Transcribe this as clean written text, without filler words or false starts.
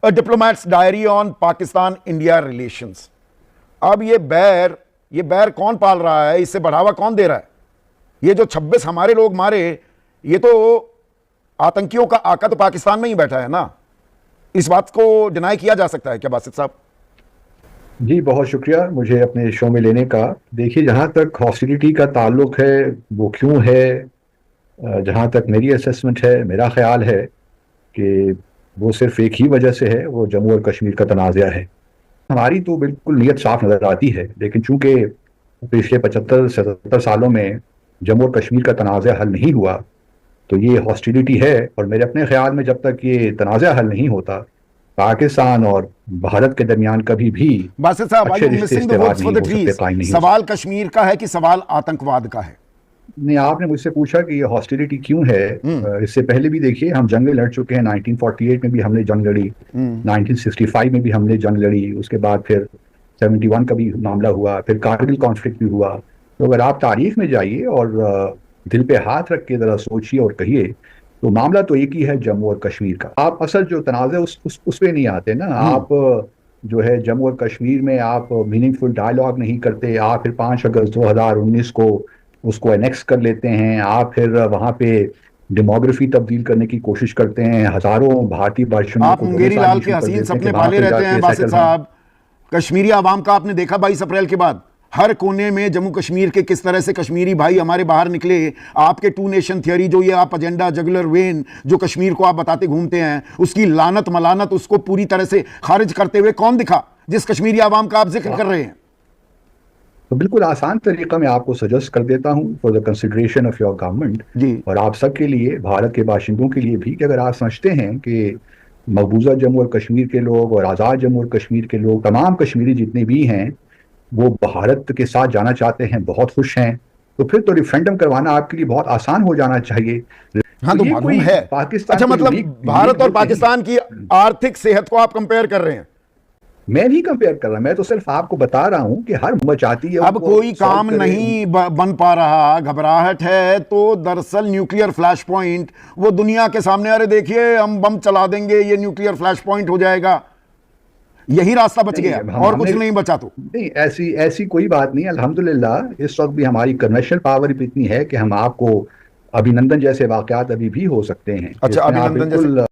A diplomats diary on Pakistan India relations. अब ये बैर कौन पाल रहा है, इससे बढ़ावा कौन दे रहा है? ये जो 26 हमारे लोग मारे, ये तो आतंकियों का आका तो पाकिस्तान में ही बैठा है ना। इस बात को डिनाई किया जा सकता है क्या बासित साहब? जी बहुत शुक्रिया मुझे अपने शो में लेने का। देखिए, जहाँ तक हॉस्टिलिटी का ताल्लुक है वो क्यों है, जहाँ तक मेरी असेसमेंट है, मेरा ख्याल है कि वो सिर्फ एक ही वजह से है, वो जम्मू और कश्मीर का तनाज़ा है। हमारी तो बिल्कुल नीयत साफ नज़र आती है, लेकिन चूंकि पिछले 75-77 सालों में जम्मू और कश्मीर का तनाज़ा हल नहीं हुआ, तो ये हॉस्टिलिटी है। और मेरे अपने ख्याल में जब तक ये तनाज़ा हल नहीं होता, पाकिस्तान और भारत के दरमियान कभी भी बासित साहब, आर अच्छे यू रिश्ते मिसिंग द इस्तेमाल वुड्स फॉर नहीं द हो सकते, ट्रीज? कायम नहीं हो सवाल कश्मीर का है कि सवाल आतंकवाद का है? सकते। नहीं, आपने मुझसे पूछा कि ये हॉस्टिलिटी क्यों है। इससे पहले भी देखिए हम जंगें लड़ चुके हैं। 1948 में भी हमने जंग लड़ी, 1965 में भी हमने जंग लड़ी, उसके बाद फिर 71 का भी मामला हुआ, फिर कारगिल कॉन्फ्लिक्ट भी हुआ। तो अगर आप तारीख में जाइए और दिल पे हाथ रख के ज़रा सोचिए और कहिए, तो मामला तो एक ही है, जम्मू और कश्मीर का। आप असल जो तनाज़ा उस पे नहीं आते ना। आप जो है जम्मू और कश्मीर में आप मीनिंगफुल डायलॉग नहीं करते। आप फिर 5 अगस्त 2019 को उसको एनेक्स कर लेते हैं। आप फिर वहाँ पे डेमोग्राफी तब्दील करने की कोशिश करते हैं। हज़ारों भारतीय बाशिंदों आप को मुंगेरी लाल के इशू कर हसीन देते हैं कि सपने वहाँ पाले पे रहते हैं जाके बासित सेटल हों। साहब। कश्मीरी आवाम का आपने देखा 22 अप्रैल के बाद हर कोने में जम्मू कश्मीर के किस तरह से कश्मीरी भाई हमारे बाहर निकले। आपके टू नेशन थियोरी जो ये आप एजेंडा जगुलर वेन जो कश्मीर को आप बताते घूमते हैं, उसकी लानत मलानत उसको पूरी तरह से खारिज करते हुए कौन दिखा जिस कश्मीरी आवाम का आप जिक्र कर रहे हैं? तो बिल्कुल आसान तरीका मैं आपको सजेस्ट कर देता हूँ for the consideration of your government, जी। और आप सबके लिए, भारत के बाशिंदों के लिए भी, कि अगर आप समझते हैं कि मकबूजा जम्मू और कश्मीर के लोग और आज़ाद जम्मू और कश्मीर के लोग, तमाम कश्मीरी जितने भी हैं, वो भारत के साथ जाना चाहते हैं, बहुत खुश हैं, तो फिर तो रिफरेंडम करवाना आपके लिए बहुत आसान हो जाना चाहिए। हाँ तो तो ये मालूम कोई है। पाकिस्तान अच्छा, को मतलब यूनिक भारत और मुल्क नहीं। पाकिस्तान की आर्थिक सेहत को आप कंपेयर कर रहे हैं? मैं नहीं कंपेयर कर रहा, मैं तो सिर्फ आपको बता रहा हूं कि हर उम्र चाहती है अब उनको कोई सॉल्व काम करे। नहीं बन पा रहा, घबराहट है, तो दरअसल न्यूक्लियर फ्लैश पॉइंट वो दुनिया के सामने, अरे देखिए हम बम चला देंगे, ये न्यूक्लियर फ्लैश पॉइंट हो जाएगा, यही रास्ता बच गया और कुछ नहीं बचा। तो नहीं, ऐसी ऐसी कोई बात नहीं। अल्हम्दुलिल्लाह इस वक्त भी हमारी कन्वेंशनल पावर इतनी है कि हम आपको अभिनंदन जैसे वाकयात अभी भी हो सकते हैं अच्छा, जिसमें आप अभिनंदन जैसे? बिल्कुल